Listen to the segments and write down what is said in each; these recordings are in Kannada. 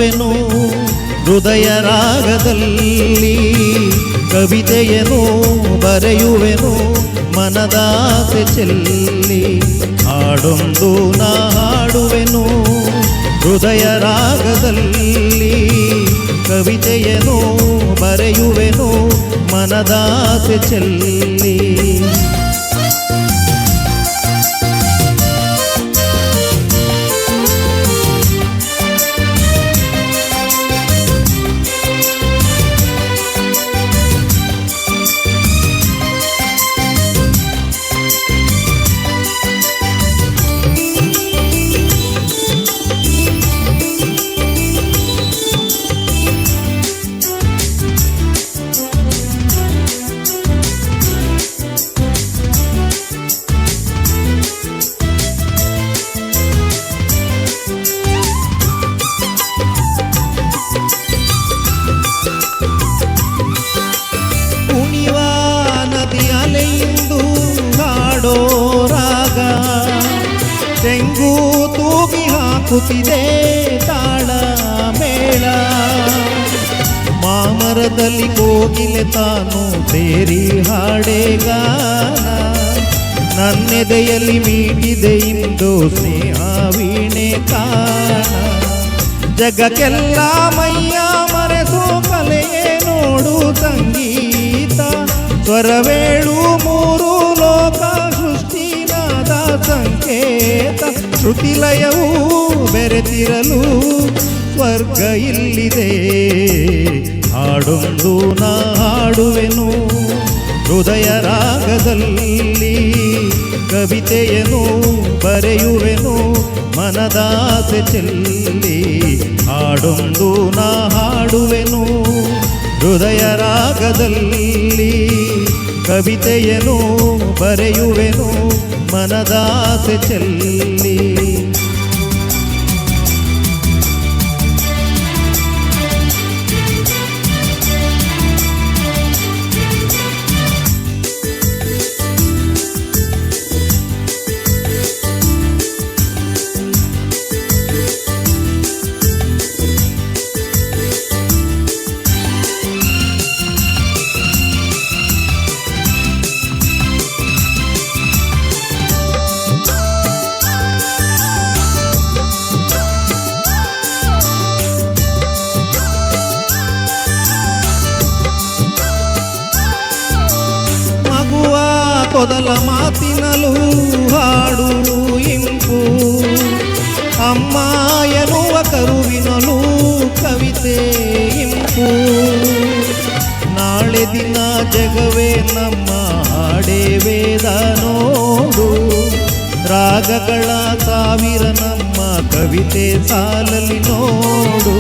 ಹಾಡುವೆನು ಹೃದಯ ರಾಗದಲ್ಲಿ, ಕವಿತೆಯನ್ನು ಬರೆಯುವೆನು ಮನದಾಸೆ ಚೆಲ್ಲಿ. ಹಾಡೊಂದು ನಾ ಹಾಡುವೆನು ಹೃದಯ ರಾಗದಲ್ಲಿ, ಕವಿತೆಯನ್ನು ಬರೆಯುವೆನು ಮನದಾಸೆ ಚೆಲ್ಲಿ. ರಾಗ ತೆಂಗು ತೂಗಿ ಹಾಕುತ್ತಿದೆ ತಾಳ ಮೇಳ, ಮಾಮರದಲ್ಲಿ ಕೋಗಿಲೆ ತಾನು ಸೇರಿ ಹಾಡೆ ಗಾನ. ನನ್ನೆದೆಯಲ್ಲಿ ಮೀಟಿದೆ ಇಂದು ಸ್ನೇಹ ವೀಣೆ ಕಾಣ. ಜಗಕ್ಕೆಲ್ಲ ಮೈಯ ಮರೆಸೋ ಕಲೆಯೇ ನೋಡು ಸಂಗೀತ, ಸ್ವರವೇಳು ಮೂರು ಲೋಕ ಸೃಷ್ಟಿನಾದ ಸಂಕೇತ. ಶ್ರುತಿಲಯವೂ ಬೆರೆತಿರಲು ಸ್ವರ್ಗ ಇಲ್ಲಿದೆ. ಹಾಡೊಂದು ನಾ ಹಾಡುವೆನು ಹೃದಯ ರಾಗದಲ್ಲಿ, ಕವಿತೆಯನ್ನು ಬರೆಯುವೆನು ಮನದಾಸೆ ಚೆಲ್ಲಿ. ಹಾಡೊಂದು ನಾ ಹಾಡುವೆನು ಹೃದಯ ರಾಗದಲ್ಲಿ, ಕವಿತೆಯನ್ನು ಬರೆಯುವೆನು ಮನದಾಸೆ ಚೆಲ್ಲಿ. ಮೊದಲ ಮಾತಿನಲು ಹಾಡು ಇಂಪು, ಅಮ್ಮ ಎನ್ನುವ ಕರುವಿನಲು ಕವಿತೆ ಇಂಪು. ನಾಳೆ ದಿನ ಜಗವೇ ನಮ್ಮ ಹಾಡೇ ವೇದ ನೋಡು, ರಾಗಗಳ ಸಾವಿರ ನಮ್ಮ ಕವಿತೆ ಸಾಲಲಿ ನೋಡು.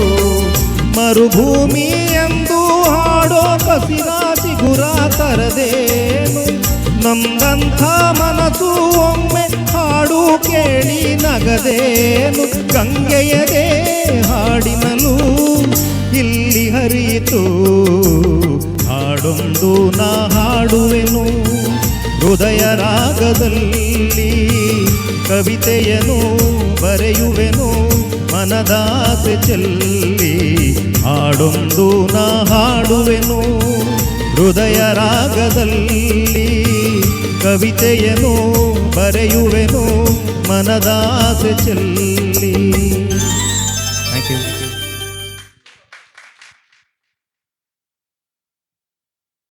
ಮರುಭೂಮಿ ಎಂದು ಹಾಡೋ ಕಸಿರ ಚಿಗುರ ತರದೇನು, ನಮ್ಮಂಥ ಮನಸ್ಸು ಒಮ್ಮೆ ಹಾಡು ಕೇಳಿ ನಗದೇನು. ಗಂಗೆಯದೇ ಹಾಡಿನಲು ಇಲ್ಲಿ ಹರಿಯಿತು. ಹಾಡೊಂದು ನಾ ಹಾಡುವೆನು ಹೃದಯ ರಾಗದಲ್ಲಿ, ಕವಿತೆಯನ್ನು ಬರೆಯುವೆನು ಮನದಾಸೆ ಚೆಲ್ಲಿ. ಹಾಡೊಂದು ನಾ ಹಾಡುವೆನು ಹೃದಯ ರಾಗದಲ್ಲಿ, ಕವಿತೆಯನ್ನು ಬರೆಯುವೆನು ಮನದಾಸೆ ಚೆಲ್ಲಿ.